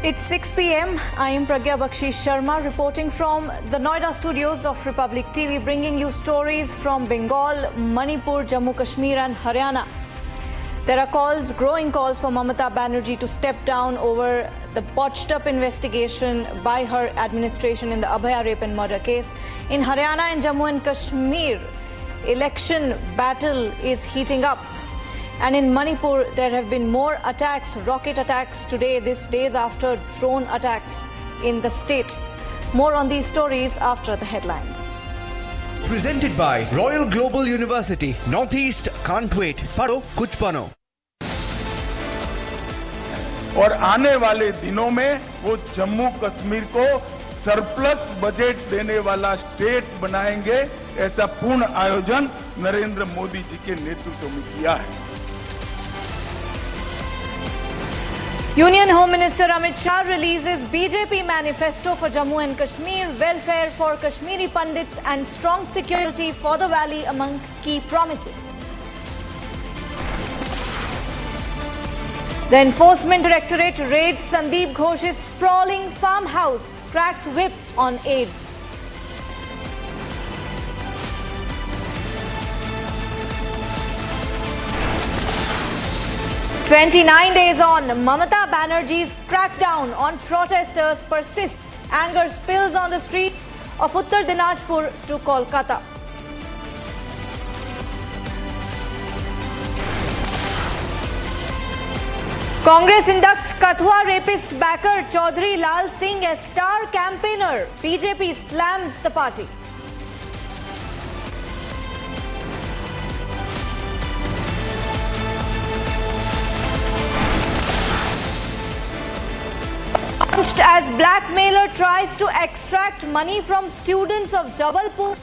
It's 6 p.m. I am Pragya Bakshi Sharma reporting from the Noida studios of Republic TV, bringing you stories from Bengal, Manipur, Jammu Kashmir and Haryana. There are growing calls for Mamata Banerjee to step down over the botched up investigation by her administration in the Abhaya rape and murder case. In Haryana and Jammu and Kashmir, election battle is heating up. And in Manipur, there have been more attacks, rocket attacks today, these days after drone attacks in the state. More on these stories after the headlines. Presented by Royal Global University, Northeast can't wait. Paro kuch bano. और आने वाले दिनों में वो जम्मू कश्मीर को surplus budget देने वाला state बनाएंगे, ऐसा पूर्ण आयोजन नरेंद्र मोदी जी के नेतृत्व में किया है. Union Home Minister Amit Shah releases BJP manifesto for Jammu and Kashmir, welfare for Kashmiri Pandits and strong security for the valley among key promises. The Enforcement Directorate raids Sandeep Ghosh's sprawling farmhouse, cracks whip on aides. "29 days on, Mamata Banerjee's crackdown on protesters persists. Anger spills on the streets of Uttar Dinajpur to Kolkata." Congress inducts Kathua rapist backer Chaudhry Lal Singh as star campaigner. BJP slams the party. As blackmailer tries to extract money from students of Jabalpur.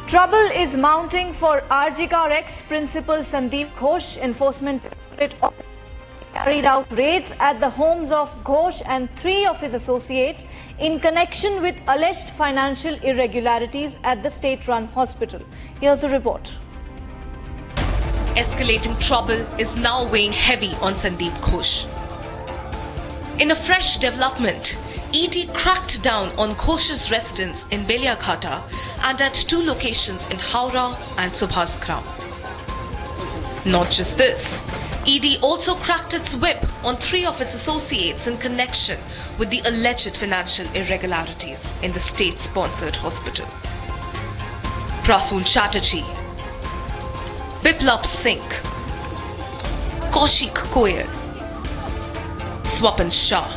Trouble is mounting for RGKar ex-principal Sandeep Ghosh. Enforcement Directorate carried out raids at the homes of Ghosh and 3 of his associates in connection with alleged financial irregularities at the state-run hospital. Here's a report. Escalating trouble is now weighing heavy on Sandeep Ghosh. In a fresh development, ED cracked down on Ghosh's residence in Beliaghata and at 2 locations in Howrah and Subhasgram. Not just this, ED also cracked its whip on 3 of its associates in connection with the alleged financial irregularities in the state-sponsored hospital. Prasool Chatterjee, Biplab Singh, Kaushik Koyal, Swapan Shah.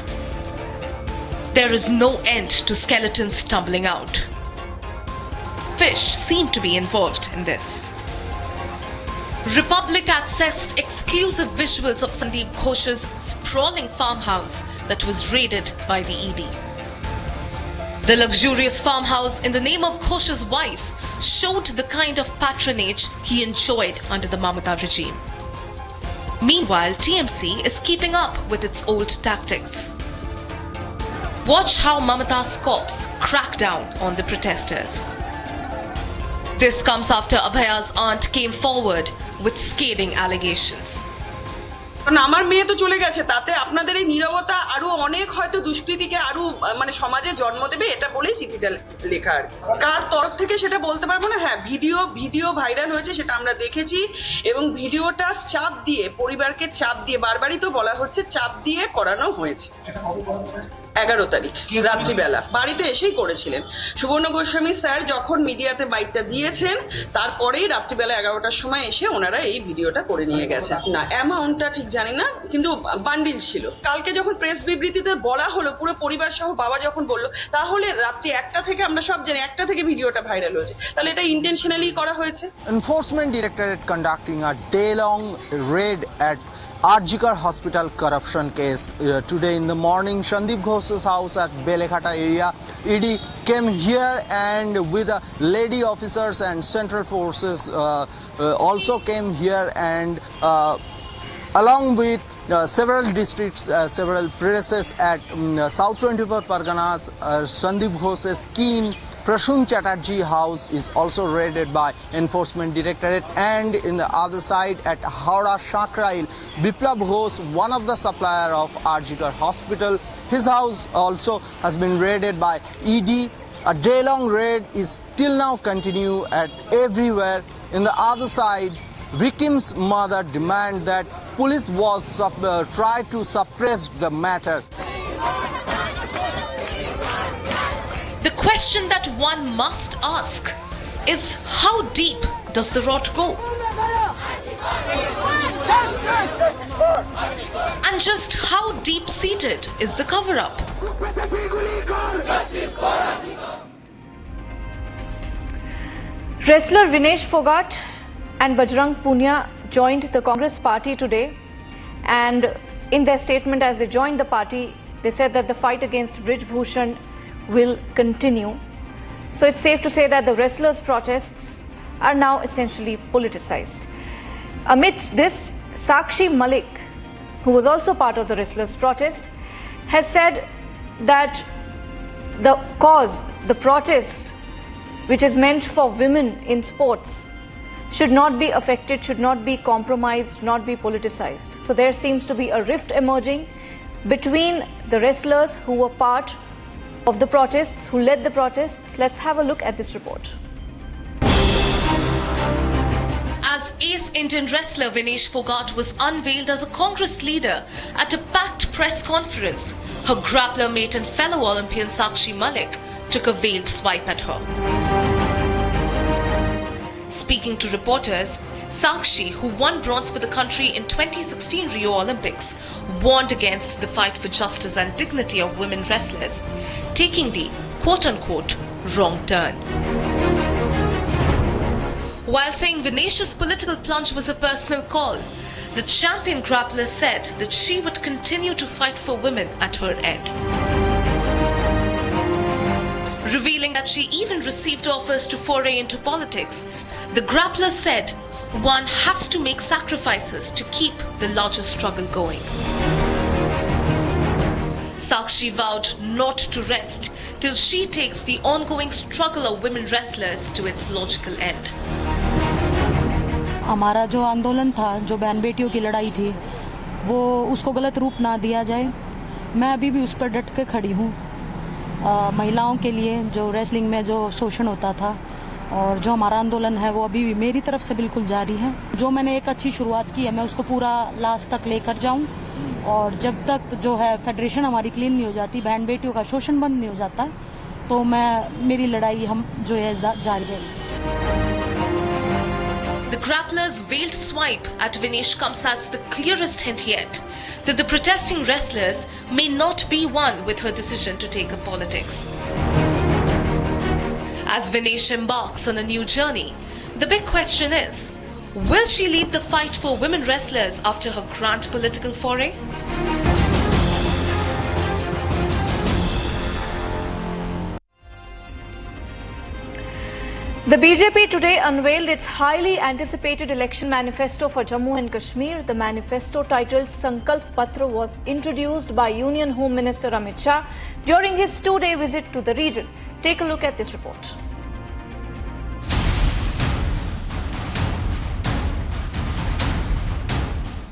There is no end to skeletons tumbling out. Fish seem to be involved in this. Republic accessed exclusive visuals of Sandeep Ghosh's sprawling farmhouse that was raided by the ED. The luxurious farmhouse in the name of Ghosh's wife showed the kind of patronage he enjoyed under the Mamata regime. Meanwhile, TMC is keeping up with its old tactics. Watch how Mamata's cops crack down on the protesters. This comes after Abhaya's aunt came forward with scathing allegations. কারণ আমার মেয়ে তো চলে গেছে, তাতে আপনাদের এই নীরবতা আরো অনেক হয়তো দুষ্কৃতিকে আরো মানে সমাজে জন্ম দেবে, এটা বলেই চিঠিটা লেখা আর কি। কার তরফ থেকে সেটা বলতে পারবো না। হ্যাঁ, ভিডিও ভাইরাল হয়েছে, সেটা আমরা দেখেছি এবং ভিডিওটা চাপ দিয়ে, পরিবারকে চাপ দিয়ে, বারবারই তো বলা হচ্ছে চাপ দিয়ে করানো হয়েছে। 11 তারিখ রাত্রিবেলা বাড়িতে এসেই করেছিলেন সুবর্ণ গোস্বামী স্যার। যখন মিডিয়াতে বাইকটা দিয়েছেন তারপরেই রাত্রিবেলা 11টার সময় এসে ওনারা এই ভিডিওটা করে নিয়ে গেছেন। না, অ্যামাউন্টটা ঠিক জানি না, কিন্তু বান্ডিল ছিল। কালকে যখন প্রেস বিবৃতিতে বলা হলো, পুরো পরিবার সহ বাবা যখন বললো, তাহলে রাত্রি 1টা থেকে, আমরা সব জানি 1টা থেকে ভিডিওটা ভাইরাল হয়েছে, তাহলে এটা ইন্টেনশনালি করা হয়েছে। Enforcement Directorate conducting a day-long raid at RGKar Hospital corruption case. Today in the morning, Sandeep Ghosh's house at Beliaghata area, ED came here and with lady officers and central forces also came here and along with several districts, several places at South 24 Parganas. Sandeep Ghosh's keen Prasun Chatterjee house is also raided by Enforcement Directorate, and in the other side at Howrah Shakrail, Biplab Ghosh, one of the supplier of RG Kar Hospital, his house also has been raided by ED. A day-long raid is till now continue at everywhere. In the other side, victim's mother demand that police was tried to suppress the matter. The question that one must ask is, how deep does the rot go? And just how deep-seated is the cover-up? Wrestler Vinesh Phogat and Bajrang Punia joined the Congress party today, and in their statement as they joined the party, they said that the fight against Brij Bhushan will continue. So it's safe to say that the wrestlers' protests are now essentially politicized. Amidst this, Sakshi Malik, who was also part of the wrestlers' protest, has said that the cause, the protest, which is meant for women in sports, should not be affected, should not be compromised, not be politicized. So there seems to be a rift emerging between the wrestlers who were part of the protests, who led the protests. Let's have a look at this report. As ace Indian wrestler Vinesh Phogat was unveiled as a Congress leader at a packed press conference, her grappler mate and fellow Olympian Sakshi Malik took a veiled swipe at her. Speaking to reporters, Sakshi, who won bronze for the country in 2016 Rio Olympics, warned against the fight for justice and dignity of women wrestlers, taking the quote-unquote wrong turn. While saying Vinesh's political plunge was a personal call, the champion grappler said that she would continue to fight for women at her end. Revealing that she even received offers to foray into politics, the grappler said one has to make sacrifices to keep the larger struggle going. Sakshi vowed not to rest till she takes the ongoing struggle of women wrestlers to its logical end. हमारा जो आंदोलन था, जो बहन बेटियों की लड़ाई थी, वो उसको गलत रूप ना दिया जाए। मैं अभी भी उस पर डट के खड़ी हूँ। महिलाओं के लिए जो रेसलिंग में जो शोषण होता था और जो हमारा आंदोलन है, वो अभी भी मेरी तरफ से बिल्कुल जारी है। जो मैंने एक अच्छी शुरुआत की है, मैं उसको पूरा लास्ट तक लेकर जाऊं, और जब तक जो है फेडरेशन हमारी क्लीन नहीं हो जाती, बहन बेटियों का शोषण बंद नहीं हो जाता, तो मेरी लड़ाई हम जो है जारी रहेगी। The grappler's veiled swipe at Vinesh comes as the clearest hint yet that the protesting wrestlers may not be one with her decision to take up politics. As Vinesh embarks on a new journey, the big question is, will she lead the fight for women wrestlers after her grand political foray? The BJP today unveiled its highly anticipated election manifesto for Jammu and Kashmir. The manifesto, titled Sankalp Patra, was introduced by Union Home Minister Amit Shah during his two-day visit to the region. Take a look at this report.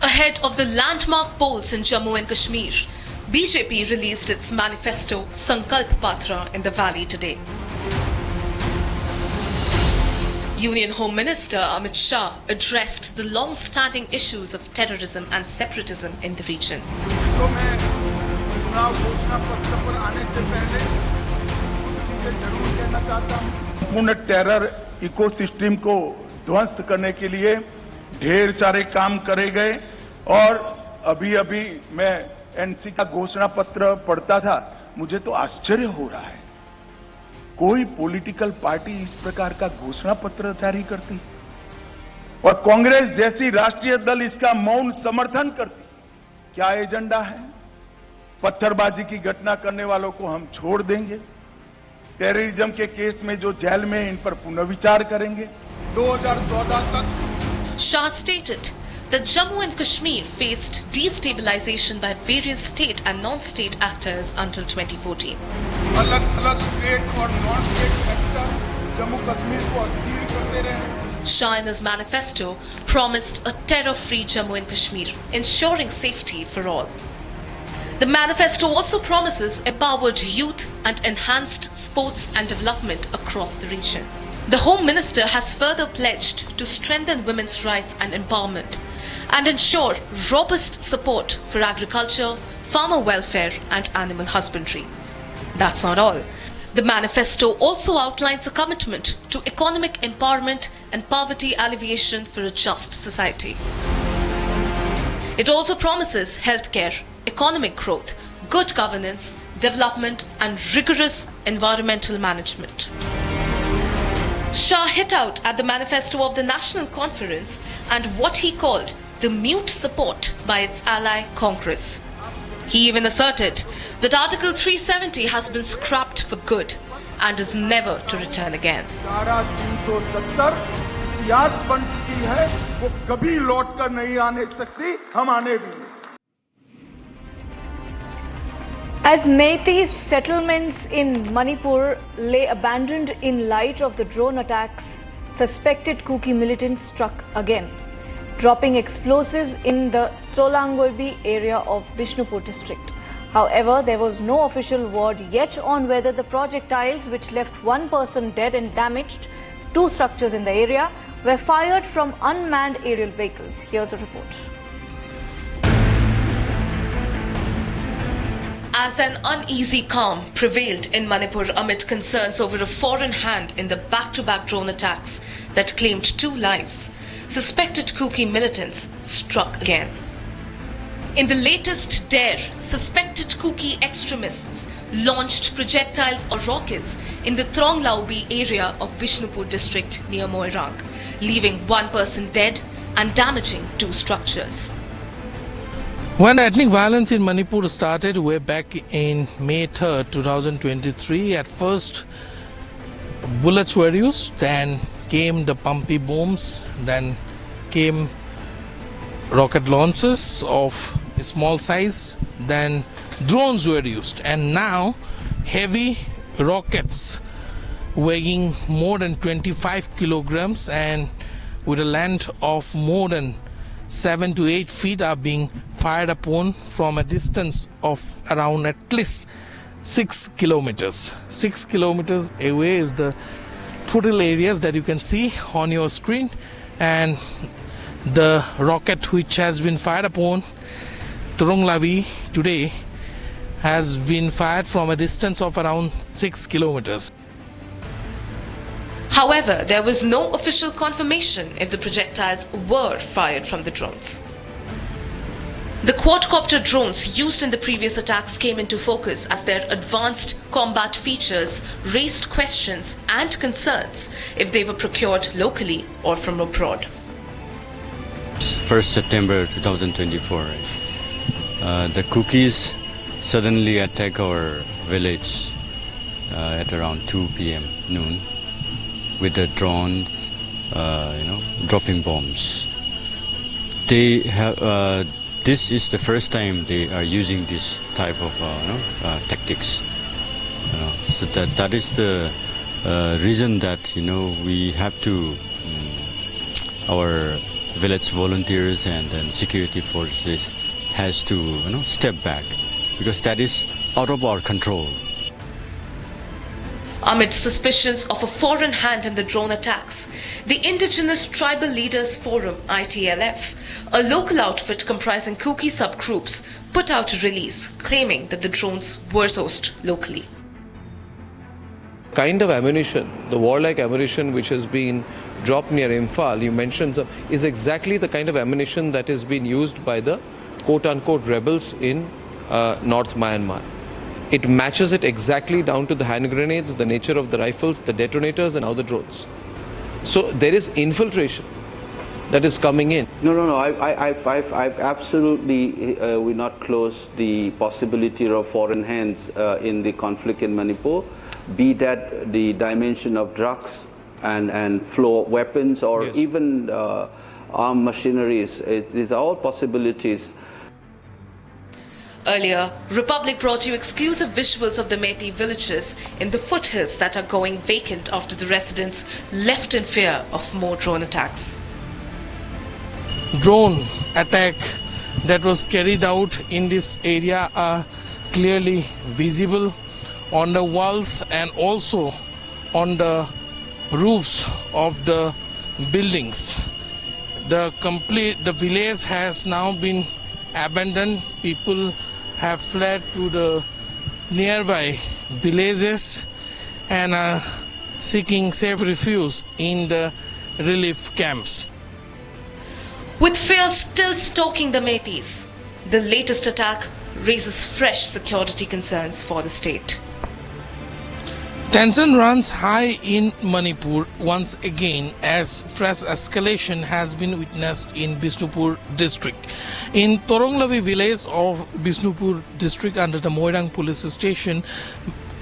Ahead of the landmark polls in Jammu and Kashmir, BJP released its manifesto Sankalp Patra in the valley today. Union Home Minister Amit Shah addressed the long-standing issues of terrorism and separatism in the region. पूर्ण terror ecosystem को ध्वस्त करने के लिए ढेर सारे काम करे गए, और अभी मैं एनसी का घोषणा पत्र पढ़ता था, मुझे तो आश्चर्य हो रहा है, कोई पॉलिटिकल पार्टी इस प्रकार का घोषणा पत्र जारी करती और कांग्रेस जैसी राष्ट्रीय दल इसका मौन समर्थन करती। क्या एजेंडा है? पत्थरबाजी की घटना करने वालों को हम छोड़ देंगे, टेररिज्म के केस में जो जेल में इन पर पुनर्विचार करेंगे। 2014 तक Shah stated that Jammu and Kashmir faced destabilization by various state and non-state actors until 2014. अलग-अलग स्टेट और non state actor Jammu Kashmir को अस्थिर करते रहे। Shah in his manifesto promised a terror-free Jammu and Kashmir, ensuring safety for all. The manifesto also promises empowered youth and enhanced sports and development across the region. The Home Minister has further pledged to strengthen women's rights and empowerment and ensure robust support for agriculture, farmer welfare and animal husbandry. That's not all. The manifesto also outlines a commitment to economic empowerment and poverty alleviation for a just society. It also promises healthcare, economic growth, good governance, development and rigorous environmental management. Shah hit out at the manifesto of the National Conference and what he called the mute support by its ally Congress. He even asserted that Article 370 has been scrapped for good and is never to return again. धारा 370 इतिहास बन चुकी है, वो कभी लौट कर नहीं आने सकती, हम आने भी नहीं। As Meitei settlements in Manipur lay abandoned in light of the drone attacks, suspected Kuki militants struck again, dropping explosives in the Trolangoibi area of Bishnupur district. However, there was no official word yet on whether the projectiles, which left one person dead and damaged two structures in the area, were fired from unmanned aerial vehicles. Here's a report. As an uneasy calm prevailed in Manipur amid concerns over a foreign hand in the back-to-back drone attacks that claimed 2 lives, suspected Kuki militants struck again. In the latest dare, suspected Kuki extremists launched projectiles or rockets in the Tronglaubi area of Bishnupur district near Moirang, leaving 1 person dead and damaging 2 structures. When ethnic violence in Manipur started way back in May 3rd, 2023, at first bullets were used, then came the pumpy bombs, then came rocket launches of small size, then drones were used, and now heavy rockets weighing more than 25 kilograms and with a length of more than 7 to 8 feet are being fired upon from a distance of around at least 6 kilometers. 6 kilometers away is the total areas that you can see on your screen, and the rocket which has been fired upon Tronglaubi today has been fired from a distance of around 6 kilometers. However, there was no official confirmation if the projectiles were fired from the drones. The quadcopter drones used in the previous attacks came into focus as their advanced combat features raised questions and concerns if they were procured locally or from abroad. 1st September 2024, the Kukis suddenly attack our village at around 2 p.m. noon with the drones, dropping bombs. They have. This is the first time they are using this type of tactics. So that is the reason that we have to our village volunteers and then security forces has to step back, because that is out of our control. Amid suspicions of a foreign hand in the drone attacks, the Indigenous Tribal Leaders Forum, ITLF, a local outfit comprising Kuki subgroups, put out a release claiming that the drones were sourced locally. Kind of ammunition, the warlike ammunition which has been dropped near Imphal, you mentioned, is exactly the kind of ammunition that has been used by the quote-unquote rebels in North Myanmar. It matches it exactly down to the hand grenades, the nature of the rifles, the detonators and now the drones. So there is infiltration that is coming in. No. I've absolutely will not close the possibility of foreign hands in the conflict in Manipur, be that the dimension of drugs and flow of weapons, or yes, even armed machineries. These are all possibilities. Earlier, Republic brought you exclusive visuals of the Meitei villages in the foothills that are going vacant after the residents left in fear of more drone attacks. Drone attack that was carried out in this area are clearly visible on the walls and also on the roofs of the buildings. The village has now been abandoned. People have fled to the nearby villages and are seeking safe refuge in the relief camps. With fear still stalking the Meiteis, the latest attack raises fresh security concerns for the state. Tension runs high in Manipur once again as fresh escalation has been witnessed in Bishnupur district. In Toronglavi village of Bishnupur district under the Moirang police station,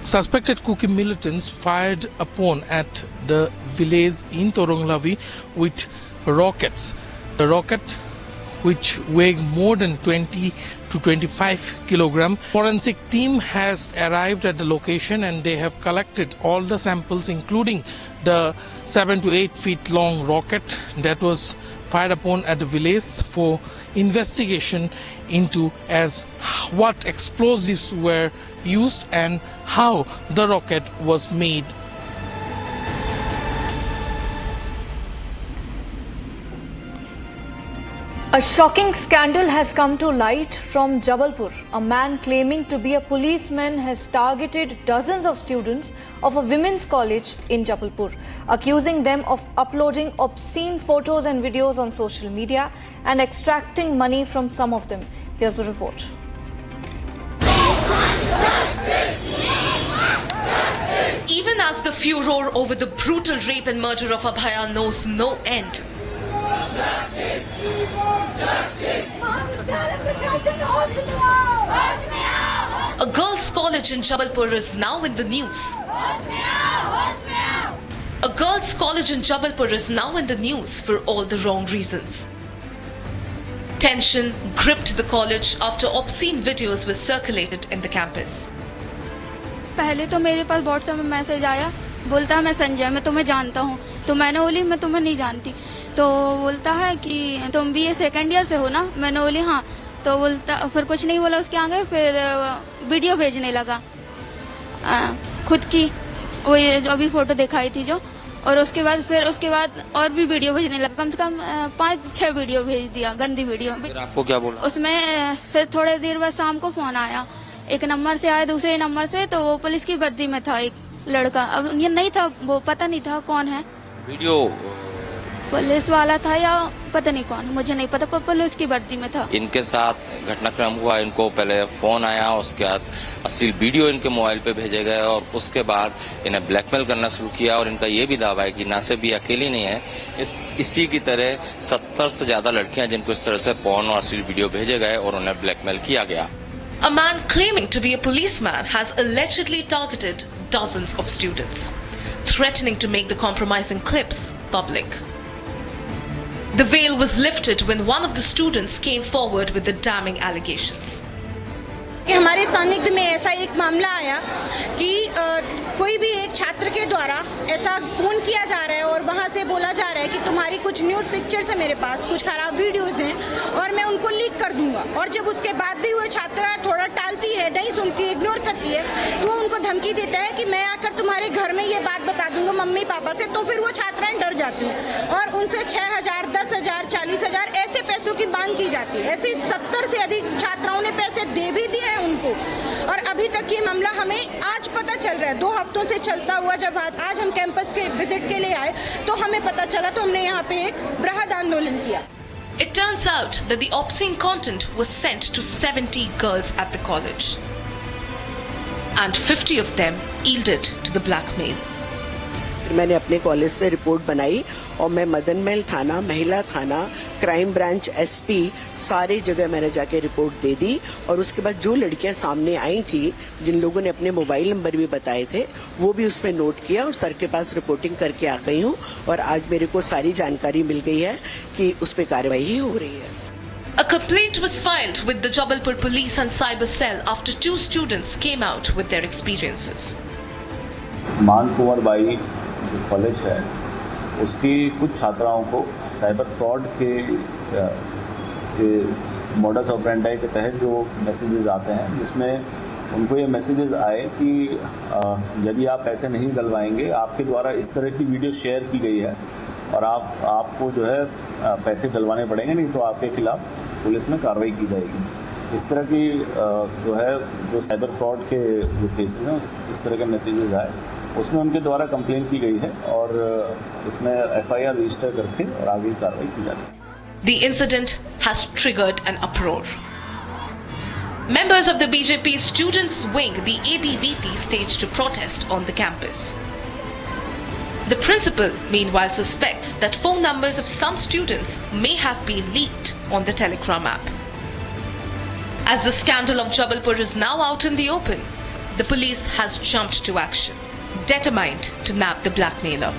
suspected Kuki militants fired upon at the village in Toronglavi with rockets. The rocket, which weigh more than 20 to 25 kilogram. Forensic team has arrived at the location and they have collected all the samples, including the 7 to 8 feet long rocket that was fired upon at the village for investigation into as what explosives were used and how the rocket was made. A shocking scandal has come to light from Jabalpur. A man claiming to be a policeman has targeted dozens of students of a women's college in Jabalpur, accusing them of uploading obscene photos and videos on social media and extracting money from some of them. Here's a report. Even as the furor over the brutal rape and murder of Abhaya knows no end, a girls' college in Jabalpur is now in the news. A girls' college in Jabalpur is now in the news for all the wrong reasons. Tension gripped the college after obscene videos were circulated in the campus. पहले तो मेरे पास WhatsApp में message आया, बोलता है मैं संजय, मैं तुम्हें जानता हूँ। तो मैंने बोली मैं तुम्हें नहीं जानती। तो बोलता है कि तुम भी ये सेकंड ईयर से हो ना? मैंने बोली हाँ। तो बोलता, फिर कुछ नहीं बोला उसके आगे, फिर वीडियो भेजने लगा खुद की, वो ये अभी फोटो दिखाई थी जो, और उसके बाद और भी वीडियो भेजने लगा। कम से कम 5-6 वीडियो भेज दिया, गंदी वीडियो। फिर आपको क्या बोला? उसमें फिर थोड़े देर बाद शाम को फोन आया, एक नंबर से आया, दूसरे नंबर से, तो वो पुलिस की वर्दी में था एक लड़का। अब ये नहीं था, वो पता नहीं था कौन है। वीडियो पुलिस वाला था या पता नहीं कौन, मुझे नहीं पता, पर पुलिस की वर्दी में था। इनके साथ घटनाक्रम हुआ, इनको पहले फोन आया, उसके बाद अश्लील वीडियो इनके मोबाइल पे भेजे गए और उसके बाद इन्हें ब्लैकमेल करना शुरू किया। और इनका ये भी दावा है कि नासिब भी अकेली नहीं है, इसी की तरह 70 से ज्यादा लड़कियां जिनको इस तरह से पॉर्न और अश्लील वीडियो भेजे गए और उन्हें ब्लैकमेल किया गया। A man claiming to be a policeman has allegedly targeted dozens of students, threatening to make the compromising clips public. The veil was lifted when one of the students came forward with the damning allegations. हमारे सानिध्य में ऐसा एक मामला आया कि कोई भी एक छात्र के द्वारा ऐसा फोन किया जा रहा है और वहां से बोला जा रहा है कि तुम्हारी कुछ न्यूड पिक्चर्स है मेरे पास, कुछ खराब वीडियोस हैं और मैं उनको लीक कर दूंगा। और जब उसके बाद भी वो छात्रा थोड़ा टालती है, नहीं सुनती है, इग्नोर करती है, तो वो उनको धमकी देता है कि मैं आकर तुम्हारे घर में ये बात बता दूंगा मम्मी पापा से। तो फिर वो छात्राएं डर जाती हैं और उनसे 6,000, 10,000, 40,000 ऐसे पैसों की मांग की जाती है। ऐसे 70 से अधिक छात्राओं ने पैसे दे भी दिए उनको। और अभी तक ये मामला हमें आज पता चल रहा है, 2 हफ्तों से चलता हुआ। जब आज हम कैंपस के विजिट के लिए आए तो हमें पता चला, तो हमने यहाँ पे एक बृहद आंदोलन किया। It turns out that the obscene content was sent to 70 girls at the college, and 50 of them yielded to the blackmail. मैंने अपने कॉलेज से रिपोर्ट बनाई और मैं मदन महल थाना, महिला थाना, क्राइम ब्रांच, एसपी, सारी जगह मैंने जाके रिपोर्ट दे दी। और उसके बाद जो लड़कियां सामने आई थी, जिन लोगों ने अपने मोबाइल नंबर भी बताए थे, वो भी उसमें नोट किया और सर के पास रिपोर्टिंग करके आ गई हूँ। और आज मेरे को सारी जानकारी मिल गई है कि उस पर कार्रवाई हो रही है। A complaint was filed with the Jabalpur Police and Cyber Cell after 2 students came out with their experiences. मान कुंवर बाई जो कॉलेज है, उसकी कुछ छात्राओं को साइबर फ्रॉड के मोडस ऑपरेंडी के तहत जो मैसेजेस आते हैं, जिसमें उनको ये मैसेजेस आए कि यदि आप पैसे नहीं डलवाएंगे, आपके द्वारा इस तरह की वीडियो शेयर की गई है और आपको जो है पैसे डलवाने पड़ेंगे, नहीं तो आपके खिलाफ पुलिस में कार्रवाई की जाएगी। इस तरह की जो साइबर फ्रॉड के जो केसेस हैं, इस तरह के मैसेजेस आए, उसमें उनके द्वारा कंप्लेंट की गई है और इसमें FIR रजिस्टर करके और आगे कार्रवाई की जा रही है। The incident has triggered an uproar. Members of the BJP students wing, the ABVP, staged a protest on the campus. The principal, meanwhile, suspects that phone numbers of some students may have been leaked on the Telegram app. As the scandal of Jabalpur is now out in the open, the police has jumped to action, determined to nab the blackmailer.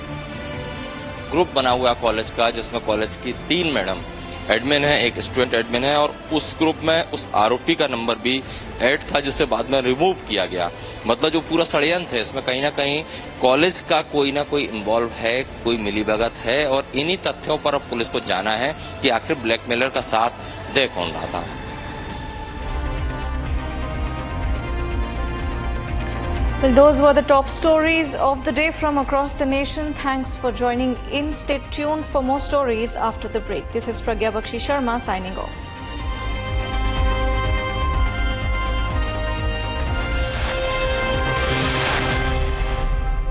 Group बना हुआ college का, जिसमें college की 3 madam admin है, एक student admin है, और उस ग्रुप में उस आरोपी का नंबर भी ऐड था, जिससे बाद में रिमूव किया गया। मतलब जो पूरा षड्यंत्र है, इसमें कहीं ना कहीं कॉलेज का कोई ना कोई इन्वॉल्व है, कोई मिलीभगत है, और इन्हीं तथ्यों पर अब पुलिस को जाना है कि आखिर ब्लैकमेलर का साथ दे कौन रहा था। Well, those were the top stories of the day from across the nation. Thanks for joining in. Stay tuned for more stories after the break. This is Pragya Bakshi Sharma signing off.